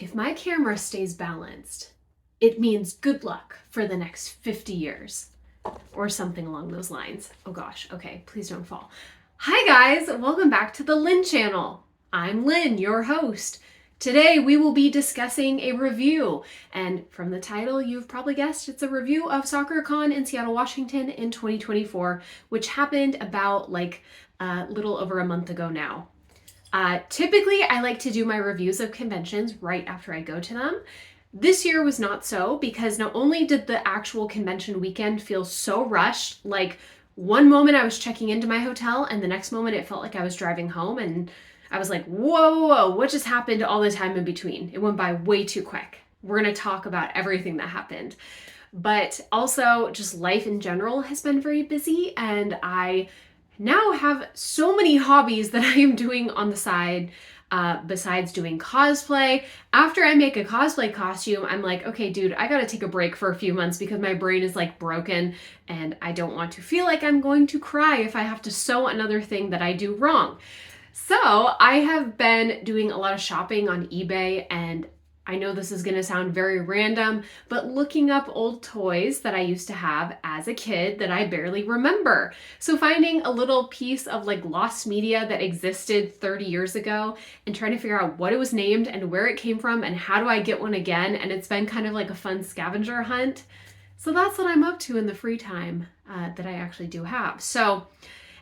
if my camera stays balanced, it means good luck for the next 50 years. Or something along those lines. Oh gosh, okay, please don't fall. Hi guys, welcome back to the Lynn channel. I'm Lynn, your host. Today we will be discussing a review, and from the title you've probably guessed it's a review of Sakura Con in Seattle, Washington in 2024, which happened about a little over a month ago now. Typically I like to do my reviews of conventions right after I go to them. This year was not so, because not only did the actual convention weekend feel so rushed, like one moment I was checking into my hotel and the next moment it felt like I was driving home, and I was like, whoa, what just happened all the time in between? It went by way too quick. We're going to talk about everything that happened. But also just life in general has been very busy, and I now have so many hobbies that I am doing on the side. Besides doing cosplay. After I make a cosplay costume, I'm like, okay, dude, I gotta take a break for a few months because my brain is like broken and I don't want to feel like I'm going to cry if I have to sew another thing that I do wrong. So I have been doing a lot of shopping on eBay, and I know this is going to sound very random, but looking up old toys that I used to have as a kid that I barely remember. So finding a little piece of like lost media that existed 30 years ago and trying to figure out what it was named and where it came from and how do I get one again. And it's been kind of like a fun scavenger hunt. So that's what I'm up to in the free time that I actually do have. So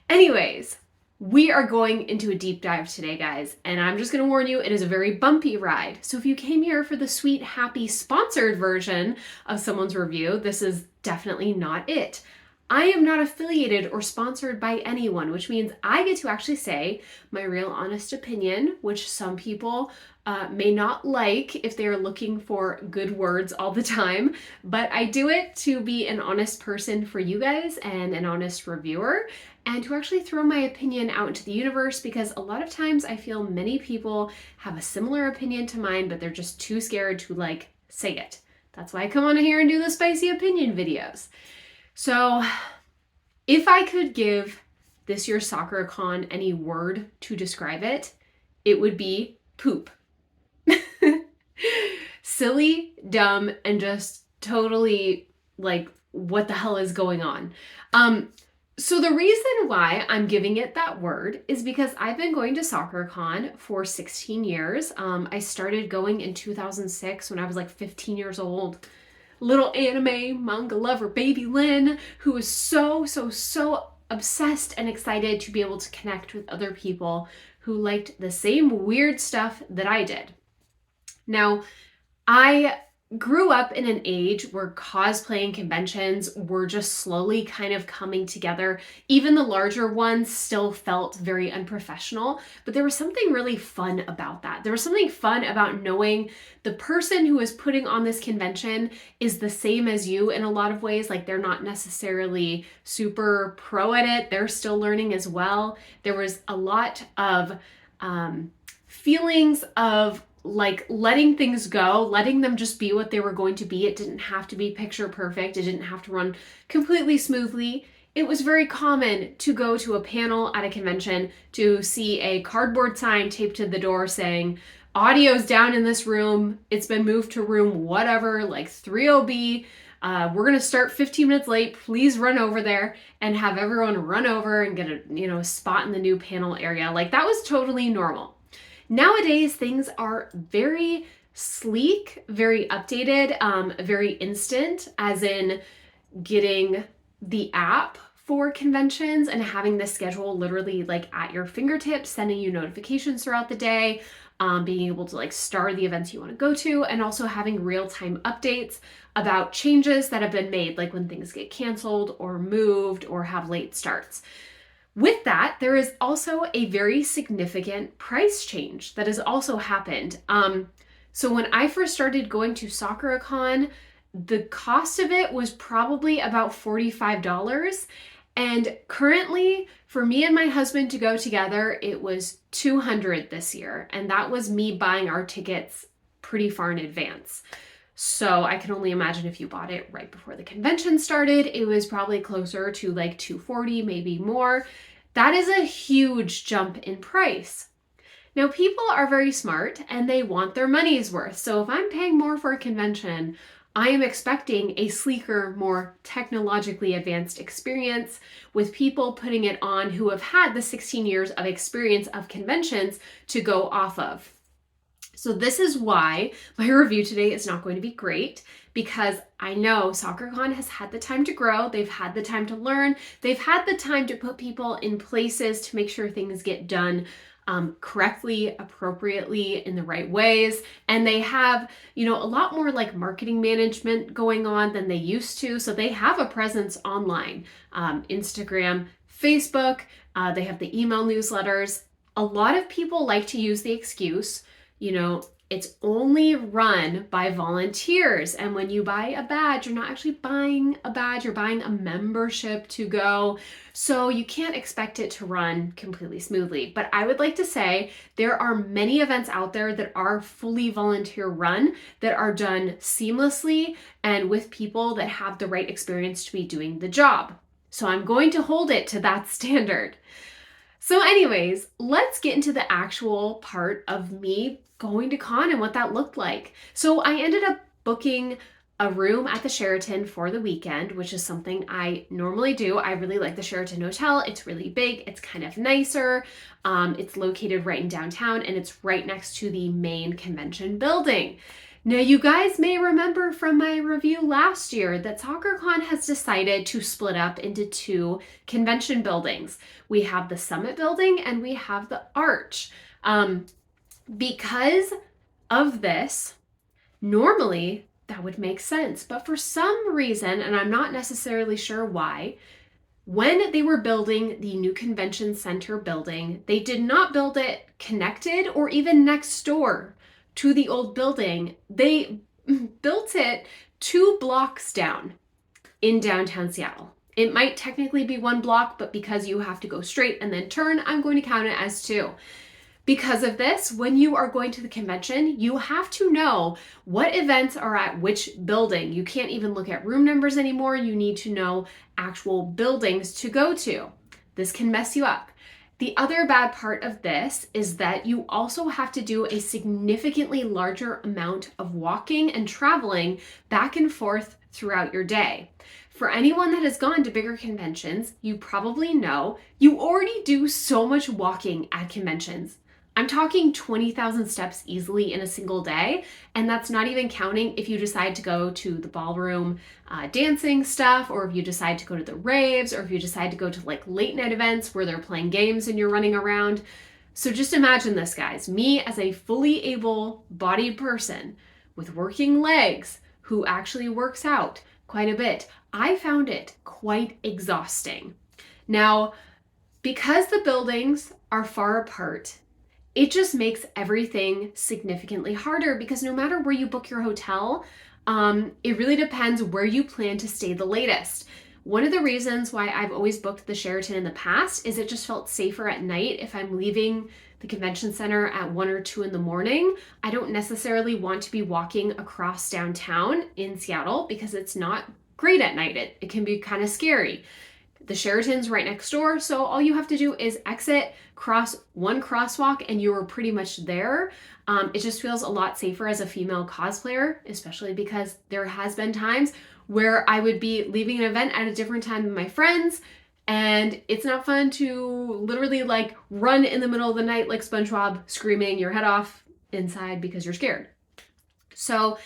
anyways, we are going into a deep dive today, guys, and I'm just going to warn you, it is a very bumpy ride. So if you came here for the sweet, happy, sponsored version of someone's review, this is definitely not it. I am not affiliated or sponsored by anyone, which means I get to actually say my real honest opinion, which some people may not like if they're looking for good words all the time, but I do it to be an honest person for you guys and an honest reviewer, and to actually throw my opinion out into the universe, because a lot of times I feel many people have a similar opinion to mine, but they're just too scared to say it. That's why I come on here and do the spicy opinion videos. So if I could give this year's Sakura Con any word to describe it, it would be poop. Silly, dumb, and just totally what the hell is going on? So the reason why I'm giving it that word is because I've been going to Sakura Con for 16 years. I started going in 2006 when I was 15 years old. Little anime manga lover baby Lynn, who was so obsessed and excited to be able to connect with other people who liked the same weird stuff that I did. Now, I grew up in an age where cosplaying conventions were just slowly kind of coming together. Even the larger ones still felt very unprofessional, but there was something really fun about that. There was something fun about knowing the person who is putting on this convention is the same as you in a lot of ways. They're not necessarily super pro at it. They're still learning as well. There was a lot of feelings of letting things go, letting them just be what they were going to be. It didn't have to be picture perfect. It didn't have to run completely smoothly. It was very common to go to a panel at a convention to see a cardboard sign taped to the door saying, audio's down in this room. It's been moved to room whatever, 30B. We're going to start 15 minutes late. Please run over there, and have everyone run over and get a spot in the new panel area. That was totally normal. Nowadays, things are very sleek, very updated, very instant, as in getting the app for conventions and having the schedule literally at your fingertips, sending you notifications throughout the day, being able to star the events you want to go to, and also having real-time updates about changes that have been made, when things get canceled or moved or have late starts. With that, there is also a very significant price change that has also happened. So when I first started going to Sakura Con, the cost of it was probably about $45. And currently, for me and my husband to go together, it was $200 this year. And that was me buying our tickets pretty far in advance. So I can only imagine if you bought it right before the convention started, it was probably closer to $240, maybe more. That is a huge jump in price. Now, people are very smart and they want their money's worth. So if I'm paying more for a convention, I am expecting a sleeker, more technologically advanced experience with people putting it on who have had the 16 years of experience of conventions to go off of. So this is why my review today is not going to be great, because I know Sakura Con has had the time to grow, they've had the time to learn, they've had the time to put people in places to make sure things get done correctly, appropriately, in the right ways. And they have, a lot more like marketing management going on than they used to. So they have a presence online, Instagram, Facebook, they have the email newsletters. A lot of people like to use the excuse, it's only run by volunteers. And when you buy a badge, you're not actually buying a badge, you're buying a membership to go. So you can't expect it to run completely smoothly. But I would like to say there are many events out there that are fully volunteer run, that are done seamlessly and with people that have the right experience to be doing the job. So I'm going to hold it to that standard. So anyways, let's get into the actual part of me going to con and what that looked like. So I ended up booking a room at the Sheraton for the weekend, which is something I normally do. I really like the Sheraton Hotel. It's really big. It's kind of nicer. It's located right in downtown and it's right next to the main convention building. Now, you guys may remember from my review last year that Sakura Con has decided to split up into two convention buildings. We have the Summit building and we have the Arch. Because of this, normally that would make sense, but for some reason, and I'm not necessarily sure why, when they were building the new convention center building, they did not build it connected or even next door to the old building. They built it 2 blocks down in downtown Seattle. It might technically be 1 block, but because you have to go straight and then turn, I'm going to count it as 2. Because of this, when you are going to the convention, you have to know what events are at which building. You can't even look at room numbers anymore. You need to know actual buildings to go to. This can mess you up. The other bad part of this is that you also have to do a significantly larger amount of walking and traveling back and forth throughout your day. For anyone that has gone to bigger conventions, you probably know you already do so much walking at conventions. I'm talking 20,000 steps easily in a single day, and that's not even counting if you decide to go to the ballroom dancing stuff, or if you decide to go to the raves, or if you decide to go to like late night events where they're playing games and you're running around. So just imagine this, guys. Me as a fully able-bodied person with working legs who actually works out quite a bit, I found it quite exhausting. Now, because the buildings are far apart, it just makes everything significantly harder, because no matter where you book your hotel, it really depends where you plan to stay the latest. One of the reasons why I've always booked the Sheraton in the past is it just felt safer at night. If I'm leaving the convention center at 1 or 2 in the morning, I don't necessarily want to be walking across downtown in Seattle because it's not great at night. It can be kind of scary. The Sheraton's right next door, so all you have to do is exit, cross one crosswalk, and you're pretty much there. It just feels a lot safer as a female cosplayer, especially because there has been times where I would be leaving an event at a different time than my friends, and it's not fun to literally like run in the middle of the night like SpongeBob, screaming your head off inside because you're scared. So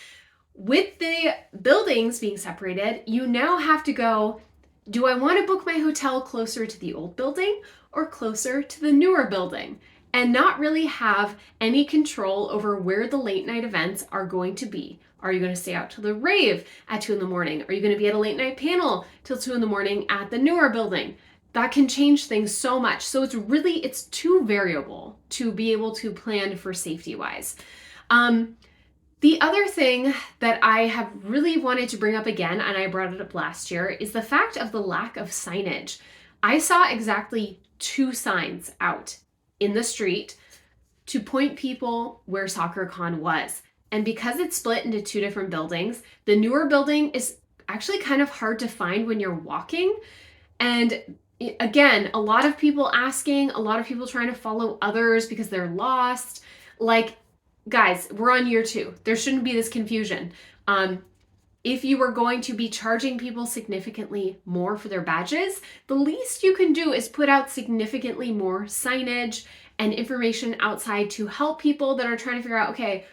with the buildings being separated, you now have to go, do I want to book my hotel closer to the old building or closer to the newer building, and not really have any control over where the late night events are going to be? Are you going to stay out till the rave at 2 in the morning? Are you going to be at a late night panel till 2 in the morning at the newer building? That can change things so much. So it's too variable to be able to plan for safety wise. The other thing that I have really wanted to bring up again, and I brought it up last year, is the fact of the lack of signage. I saw exactly 2 signs out in the street to point people where Sakura Con was. And because it's split into 2 different buildings, the newer building is actually kind of hard to find when you're walking. And again, a lot of people asking, a lot of people trying to follow others because they're lost. Like, guys, we're on year 2. There shouldn't be this confusion. If you are going to be charging people significantly more for their badges, the least you can do is put out significantly more signage and information outside to help people that are trying to figure out, okay,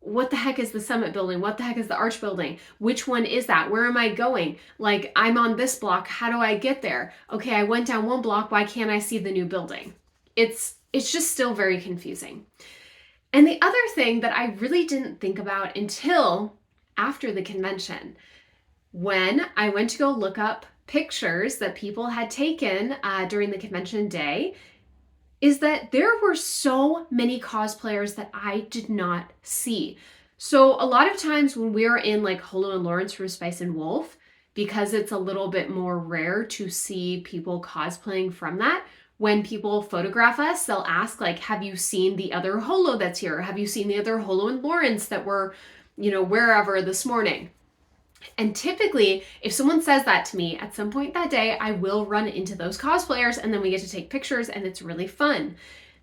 what the heck is the Summit building? What the heck is the Arch building? Which one is that? Where am I going? Like, I'm on this block. How do I get there? Okay, I went down one block. Why can't I see the new building? It's just still very confusing. And the other thing that I really didn't think about until after the convention, when I went to go look up pictures that people had taken during the convention day, is that there were so many cosplayers that I did not see. So a lot of times when we're in like Holo and Lawrence from Spice and Wolf, because it's a little bit more rare to see people cosplaying from that, when people photograph us, they'll ask like, have you seen the other Holo that's here? Have you seen the other Holo and Lawrence that were, wherever this morning? And typically, if someone says that to me at some point that day, I will run into those cosplayers and then we get to take pictures and it's really fun.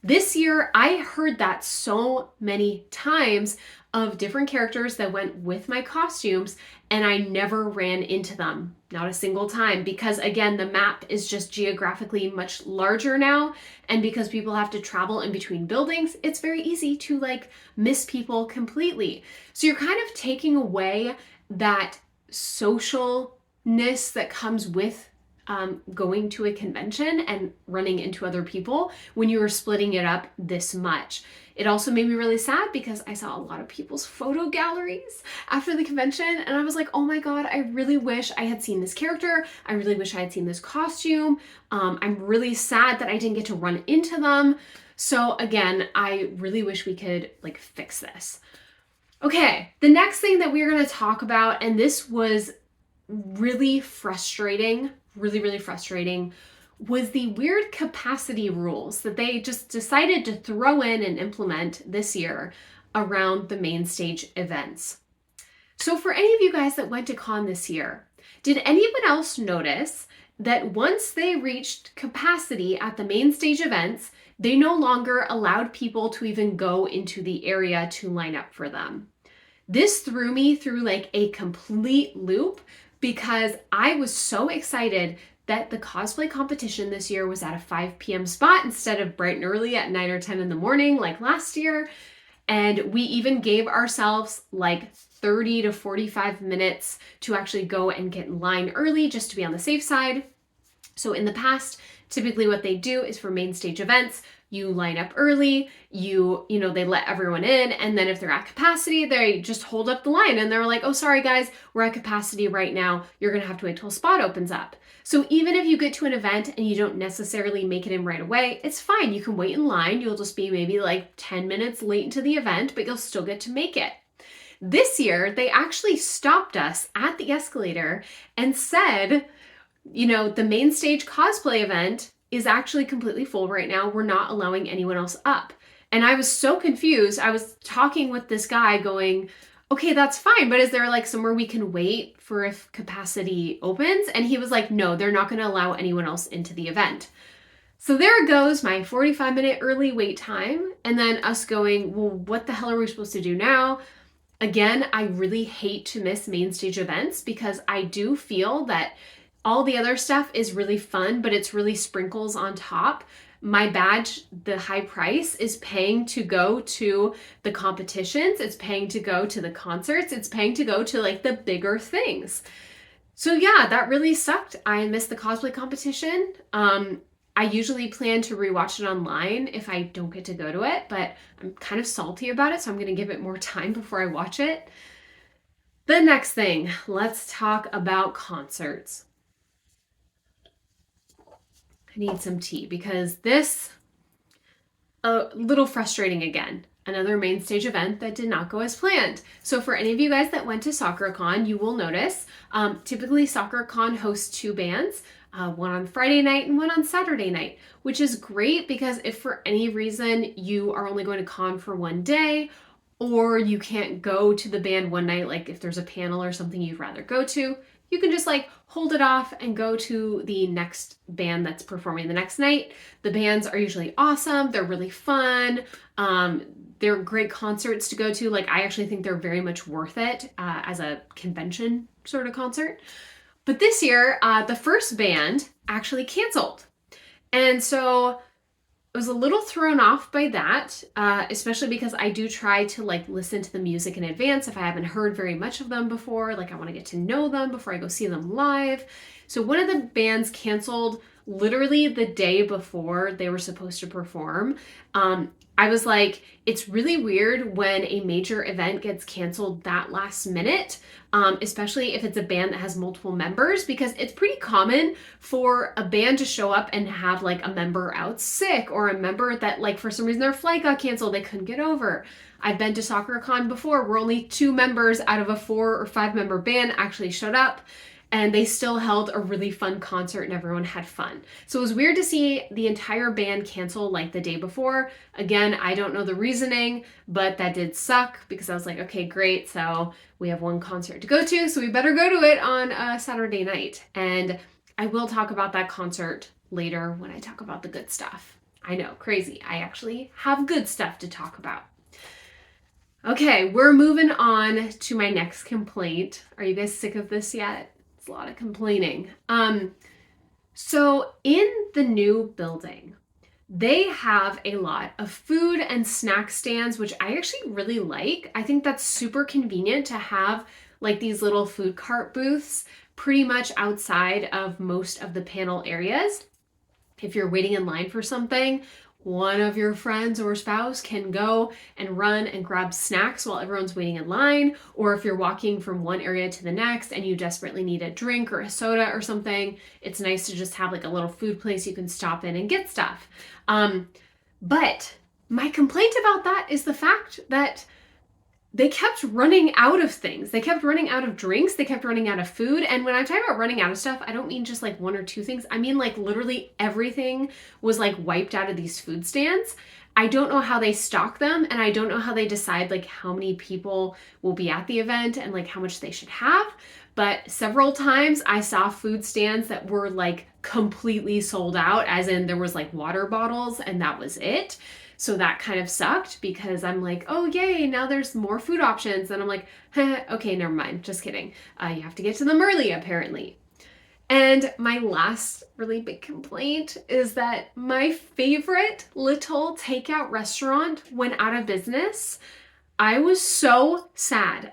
This year, I heard that so many times of different characters that went with my costumes and I never ran into them, not a single time, because again, the map is just geographically much larger now. And because people have to travel in between buildings, it's very easy to like miss people completely. So you're kind of taking away that socialness that comes with going to a convention and running into other people when you were splitting it up this much. It also made me really sad because I saw a lot of people's photo galleries after the convention and I was like, oh my God, I really wish I had seen this character. I really wish I had seen this costume. I'm really sad that I didn't get to run into them. So again, I really wish we could like fix this. Okay, the next thing that we're going to talk about, and this was really frustrating, really frustrating, was the weird capacity rules that they just decided to throw in and implement this year around the main stage events. So for any of you guys that went to con this year, did anyone else notice that once they reached capacity at the main stage events, they no longer allowed people to even go into the area to line up for them? This threw me through like a complete loop because I was so excited that the cosplay competition this year was at a 5 p.m. spot instead of bright and early at 9 or 10 in the morning like last year. And we even gave ourselves like 30 to 45 minutes to actually go and get in line early just to be on the safe side. So in the past, typically what they do is for main stage events, you line up early, they let everyone in, and then if they're at capacity, they just hold up the line and they're like, oh, sorry guys, we're at capacity right now. You're gonna have to wait till a spot opens up. So even if you get to an event and you don't necessarily make it in right away, it's fine. You can wait in line. You'll just be maybe like 10 minutes late into the event, but you'll still get to make it. This year, they actually stopped us at the escalator and said, the main stage cosplay event is actually completely full right now. We're not allowing anyone else up. And I was so confused. I was talking with this guy going, okay, that's fine, but is there like somewhere we can wait for if capacity opens? And he was like, no, they're not going to allow anyone else into the event. So there goes my 45-minute early wait time. And then us going, well, what the hell are we supposed to do now? Again, I really hate to miss main stage events because I do feel that all the other stuff is really fun, but it's really sprinkles on top. My badge, the high price, is paying to go to the competitions. It's paying to go to the concerts. It's paying to go to like the bigger things. So yeah, that really sucked. I missed the cosplay competition. I usually plan to rewatch it online if I don't get to go to it, but I'm kind of salty about it, so I'm going to give it more time before I watch it. The next thing, let's talk about concerts. I need some tea because this, a little frustrating again. Another main stage event that did not go as planned. So for any of you guys that went to Sakura Con, you will notice, typically Sakura Con hosts 2 bands, one on Friday night and one on Saturday night, which is great because if for any reason you are only going to con for one day, or you can't go to the band one night, like if there's a panel or something you'd rather go to, you can just like hold it off and go to the next band that's performing the next night. The bands are usually awesome. They're really fun. They're great concerts to go to. Like, I actually think they're very much worth it as a convention sort of concert. But this year, the first band actually canceled. And so I was a little thrown off by that, especially because I do try to like listen to the music in advance if I haven't heard very much of them before. Like, I want to get to know them before I go see them live. So one of the bands canceled literally the day before they were supposed to perform. I was like, it's really weird when a major event gets canceled that last minute, especially if it's a band that has multiple members, because it's pretty common for a band to show up and have like a member out sick, or a member that like for some reason their flight got canceled, they couldn't get over. I've been to Sakura Con before where only 2 members out of a 4 or 5 member band actually showed up, and they still held a really fun concert and everyone had fun. So it was weird to see the entire band cancel like the day before. Again, I don't know the reasoning, but that did suck because I was like, okay, great. So we have one concert to go to, so we better go to it on a Saturday night. And I will talk about that concert later when I talk about the good stuff. I know, crazy. I actually have good stuff to talk about. Okay, we're moving on to my next complaint. Are you guys sick of this yet? It's a lot of complaining. So in the new building, they have a lot of food and snack stands, which I actually really like. I think that's super convenient to have like these little food cart booths pretty much outside of most of the panel areas. If you're waiting in line for something, one of your friends or spouse can go and run and grab snacks while everyone's waiting in line. Or if you're walking from one area to the next and you desperately need a drink or a soda or something, it's nice to just have like a little food place you can stop in and get stuff. But my complaint about that is the fact that they kept running out of things. They kept running out of drinks. They kept running out of food. And when I talk about running out of stuff, I don't mean just like 1 or 2 things. I mean like literally everything was like wiped out of these food stands. I don't know how they stock them, and I don't know how they decide like how many people will be at the event and like how much they should have. But several times I saw food stands that were like completely sold out, as in there was like water bottles and that was it. So that kind of sucked because I'm like, oh, yay, now there's more food options. And I'm like, okay, never mind. Just kidding. You have to get to them early, apparently. And my last really big complaint is that my favorite little takeout restaurant went out of business. I was so sad.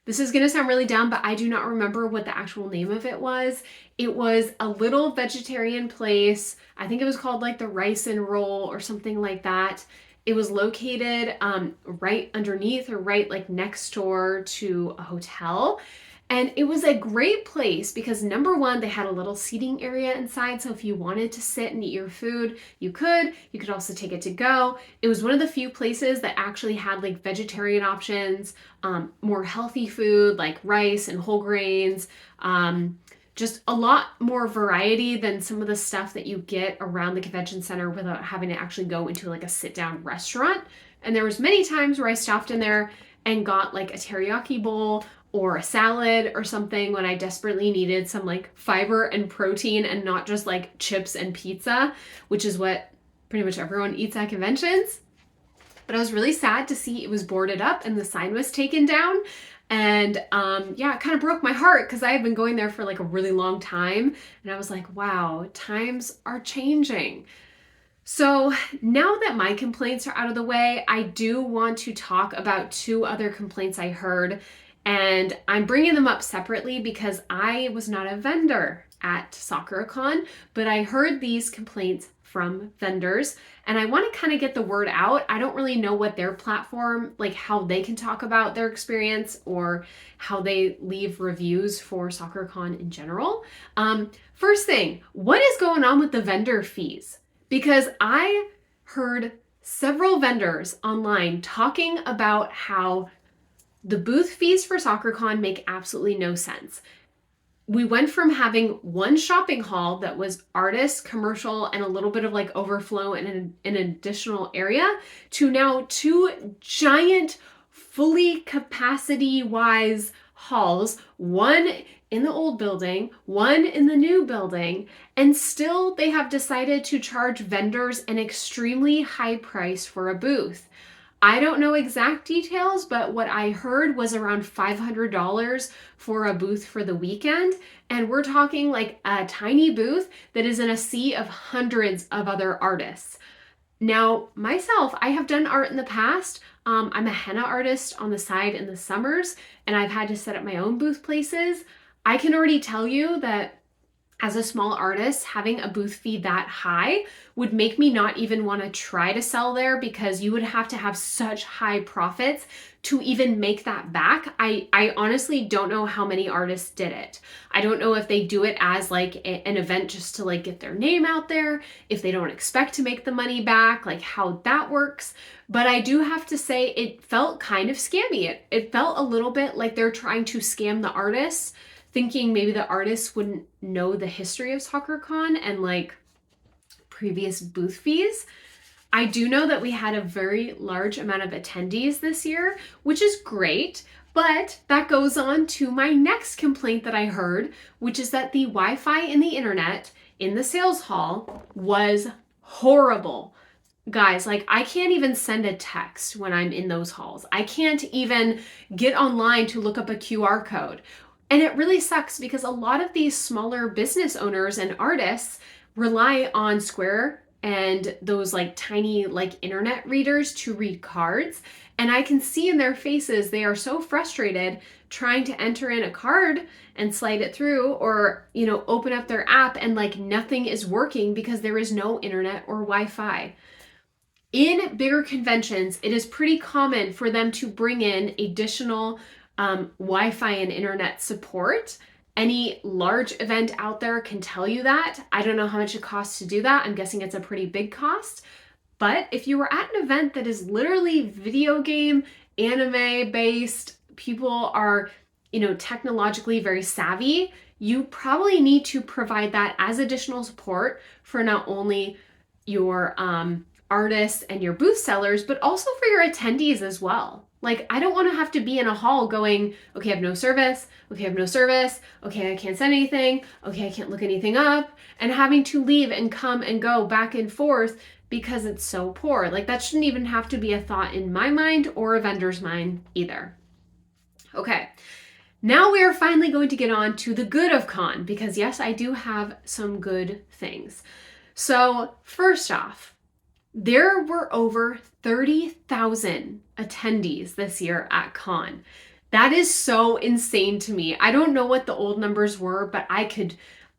This is going to sound really dumb, but I do not remember what the actual name of it was. It was a little vegetarian place. I think it was called like the Rice and Roll or something like that. It was located right underneath or right like next door to a hotel. And it was a great place because number one, they had a little seating area inside. So if you wanted to sit and eat your food, you could. You could also take it to go. It was one of the few places that actually had like vegetarian options, more healthy food like rice and whole grains, just a lot more variety than some of the stuff that you get around the convention center without having to actually go into like a sit-down restaurant. And there was many times where I stopped in there and got like a teriyaki bowl or a salad or something when I desperately needed some like fiber and protein and not just like chips and pizza, which is what pretty much everyone eats at conventions. But I was really sad to see it was boarded up and the sign was taken down. And yeah, it kind of broke my heart because I had been going there for like a really long time. And I was like, wow, times are changing. So now that my complaints are out of the way, I do want to talk about 2 other complaints I heard. And I'm bringing them up separately because I was not a vendor at Sakura Con, but I heard these complaints from vendors and I want to kind of get the word out. I don't really know what their platform, like how they can talk about their experience or how they leave reviews for Sakura Con in general. First thing, what is going on with the vendor fees? Because I heard several vendors online talking about how the booth fees for Sakura Con make absolutely no sense. We went from having one shopping hall that was artist, commercial, and a little bit of like overflow in an additional area to now 2 giant, fully capacity-wise halls, one in the old building, one in the new building, and still they have decided to charge vendors an extremely high price for a booth. I don't know exact details, but what I heard was around $500 for a booth for the weekend. And we're talking like a tiny booth that is in a sea of hundreds of other artists. Now, myself, I have done art in the past. I'm a henna artist on the side in the summers, and I've had to set up my own booth places. I can already tell you that as a small artist, having a booth fee that high would make me not even want to try to sell there, because you would have to have such high profits to even make that back. I honestly don't know how many artists did it. I don't know if they do it as like an event just to like get their name out there, if they don't expect to make the money back, like how that works. But I do have to say it felt kind of scammy. It felt a little bit like they're trying to scam the artists, thinking maybe the artists wouldn't know the history of Sakura Con and like previous booth fees. I do know that we had a very large amount of attendees this year, which is great, but that goes on to my next complaint that I heard, which is that the Wi-Fi in the internet in the sales hall was horrible. Guys, like I can't even send a text when I'm in those halls. I can't even get online to look up a QR code. And it really sucks because a lot of these smaller business owners and artists rely on Square and those like tiny like internet readers to read cards. And I can see in their faces, they are so frustrated trying to enter in a card and slide it through, or, you know, open up their app and like nothing is working because there is no internet or Wi-Fi. In bigger conventions, it is pretty common for them to bring in additional Wi-Fi and internet support. Any large event out there can tell you that. I don't know how much it costs to do that. I'm guessing it's a pretty big cost. But if you were at an event that is literally video game, anime based, people are, you know, technologically very savvy, you probably need to provide that as additional support for not only your artists and your booth sellers, but also for your attendees as well. Like, I don't want to have to be in a hall going, okay, I have no service. Okay, I have no service. Okay, I can't send anything. Okay, I can't look anything up. And having to leave and come and go back and forth because it's so poor. Like, that shouldn't even have to be a thought in my mind or a vendor's mind either. Okay, now we are finally going to get on to the good of con, because yes, I do have some good things. So first off, there were over 30,000 attendees this year at con. That is so insane to me. I don't know what the old numbers were, but I could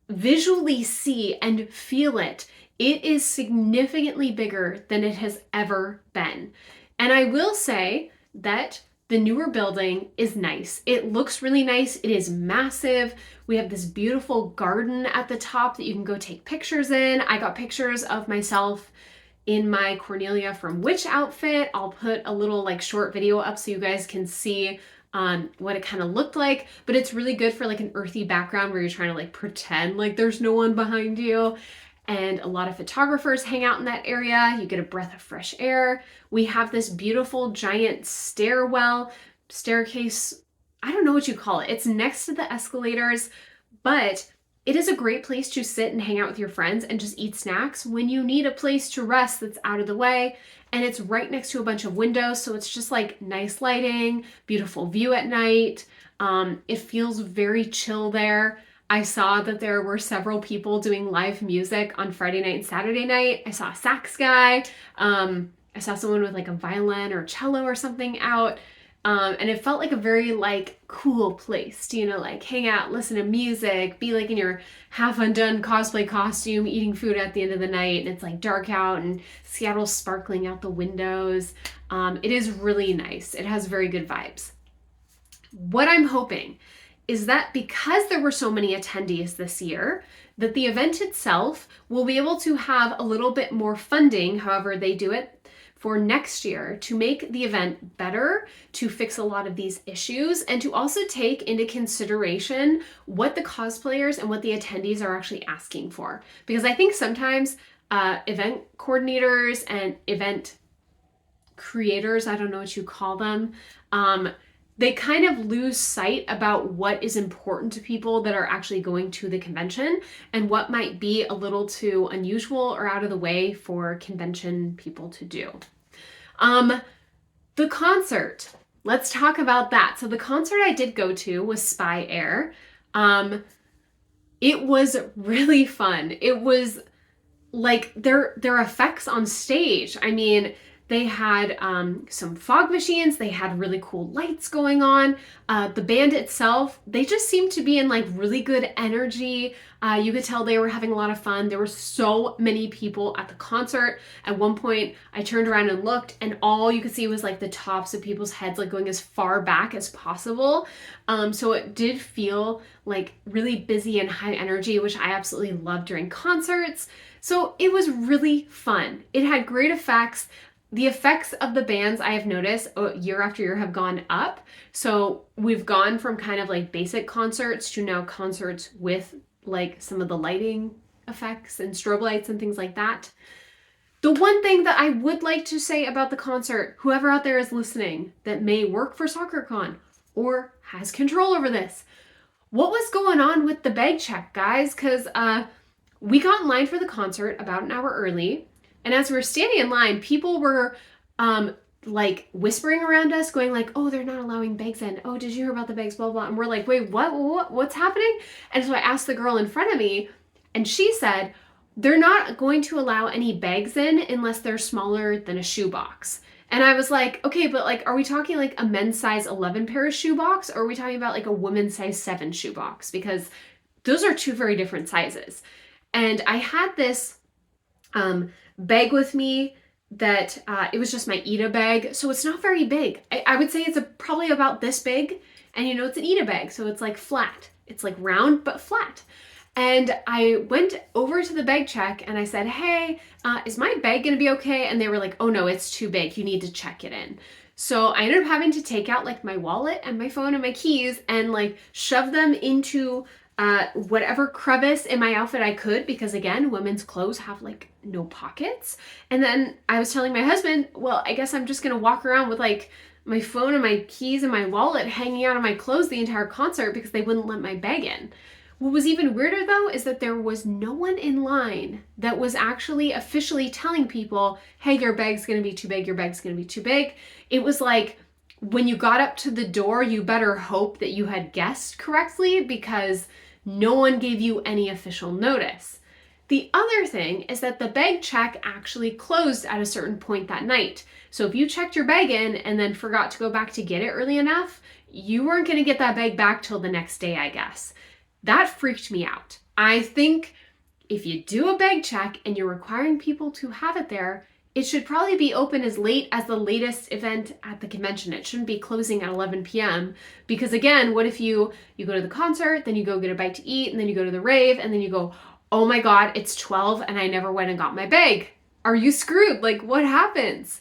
visually see and feel it. It is significantly bigger than it has ever been. And I will say that the newer building is nice. It looks really nice. It is massive. We have this beautiful garden at the top that you can go take pictures in. I got pictures of myself in my Cornelia from Witch outfit. I'll put a little like short video up so you guys can see what it kind of looked like, but it's really good for like an earthy background where you're trying to like pretend like there's no one behind you. And a lot of photographers hang out in that area. You get a breath of fresh air. We have this beautiful giant staircase, I don't know what you call it. It's next to the escalators, but it is a great place to sit and hang out with your friends and just eat snacks when you need a place to rest that's out of the way. And it's right next to a bunch of windows, so it's just like nice lighting, beautiful view at night. It feels very chill there. I saw that there were several people doing live music on Friday night and Saturday night. I saw a sax guy. I saw someone with like a violin or cello or something out. And it felt like a very like cool place to, you know, like hang out, listen to music, be like in your half undone cosplay costume, eating food at the end of the night. And it's like dark out and Seattle's sparkling out the windows. It is really nice. It has very good vibes. What I'm hoping is that because there were so many attendees this year, that the event itself will be able to have a little bit more funding, however they do it, for next year to make the event better, to fix a lot of these issues, and to also take into consideration what the cosplayers and what the attendees are actually asking for. Because I think sometimes event coordinators and event creators, I don't know what you call them, they kind of lose sight about what is important to people that are actually going to the convention and what might be a little too unusual or out of the way for convention people to do. The concert. Let's talk about that. So the concert I did go to was Spy Air. It was really fun. It was like their effects on stage. I mean, they had some fog machines. They had really cool lights going on. The band itself, they just seemed to be in like really good energy. You could tell they were having a lot of fun. There were so many people at the concert. At one point, I turned around and looked, and all you could see was like the tops of people's heads, like going as far back as possible. So it did feel like really busy and high energy, which I absolutely love during concerts. So it was really fun. It had great effects. The effects of the bands I have noticed year after year have gone up. So we've gone from kind of like basic concerts to now concerts with like some of the lighting effects and strobe lights and things like that. The one thing that I would like to say about the concert, whoever out there is listening that may work for Sakura Con or has control over this, what was going on with the bag check, guys? Because we got in line for the concert about an hour early. And as we were standing in line, people were like whispering around us, going like, oh, they're not allowing bags in. Oh, did you hear about the bags, blah, blah. And we're like, wait, what's happening? And so I asked the girl in front of me, and she said, they're not going to allow any bags in unless they're smaller than a shoebox. And I was like, okay, but like, are we talking like a men's size 11 pair of shoebox? Or are we talking about like a women's size 7 shoebox? Because those are two very different sizes. And I had this bag with me that it was just my Ida bag. So it's not very big. I would say it's probably about this big. And you know, it's an Ida bag. So it's like flat. It's like round, but flat. And I went over to the bag check and I said, hey, is my bag going to be okay? And they were like, oh no, it's too big. You need to check it in. So I ended up having to take out like my wallet and my phone and my keys and like shove them into whatever crevice in my outfit I could, because again, women's clothes have like no pockets. And then I was telling my husband, well, I guess I'm just gonna walk around with like my phone and my keys and my wallet hanging out of my clothes the entire concert because they wouldn't let my bag in. What was even weirder though is that there was no one in line that was actually officially telling people, hey, your bag's gonna be too big, your bag's gonna be too big. It was like, when you got up to the door, you better hope that you had guessed correctly because no one gave you any official notice. The other thing is that the bag check actually closed at a certain point that night. So if you checked your bag in and then forgot to go back to get it early enough, you weren't going to get that bag back till the next day, I guess. That freaked me out. I think if you do a bag check and you're requiring people to have it there, it should probably be open as late as the latest event at the convention. It shouldn't be closing at 11 p.m. Because again, what if you go to the concert, then you go get a bite to eat, and then you go to the rave, and then you go, oh my God, it's 12 and I never went and got my bag. Are you screwed? Like, what happens?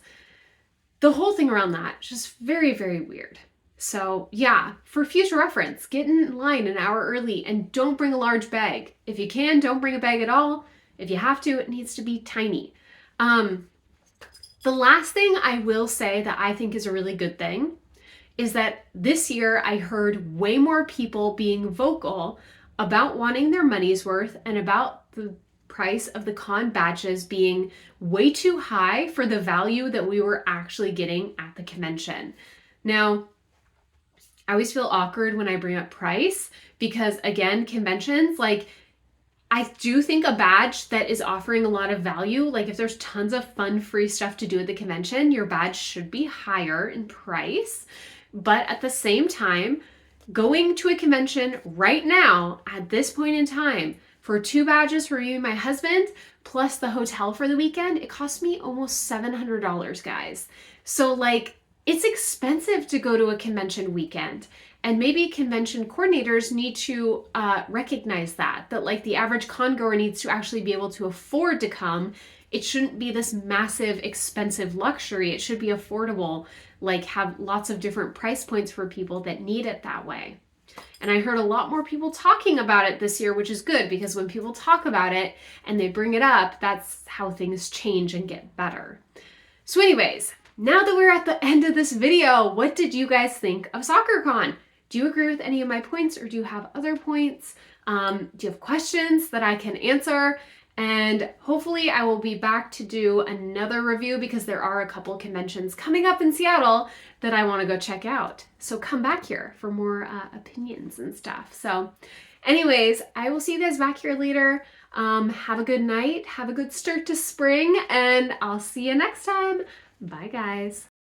The whole thing around that is just very, very weird. So yeah, for future reference, get in line an hour early and don't bring a large bag. If you can, don't bring a bag at all. If you have to, it needs to be tiny. The last thing I will say that I think is a really good thing is that this year I heard way more people being vocal about wanting their money's worth and about the price of the con badges being way too high for the value that we were actually getting at the convention. Now, I always feel awkward when I bring up price because again, conventions, like I do think a badge that is offering a lot of value, like if there's tons of fun free stuff to do at the convention, your badge should be higher in price. But at the same time, going to a convention right now at this point in time for 2 badges for me and my husband, plus the hotel for the weekend, it cost me almost $700, guys. So like, it's expensive to go to a convention weekend. And maybe convention coordinators need to recognize that like the average con goer needs to actually be able to afford to come. It shouldn't be this massive, expensive luxury. It should be affordable, like have lots of different price points for people that need it that way. And I heard a lot more people talking about it this year, which is good because when people talk about it and they bring it up, that's how things change and get better. So anyways, now that we're at the end of this video, what did you guys think of Sakura Con? Do you agree with any of my points, or do you have other points? Do you have questions that I can answer? And hopefully I will be back to do another review, because there are a couple conventions coming up in Seattle that I want to go check out. So come back here for more opinions and stuff. So anyways, I will see you guys back here later. Have a good night. Have a good start to spring, and I'll see you next time. Bye, guys.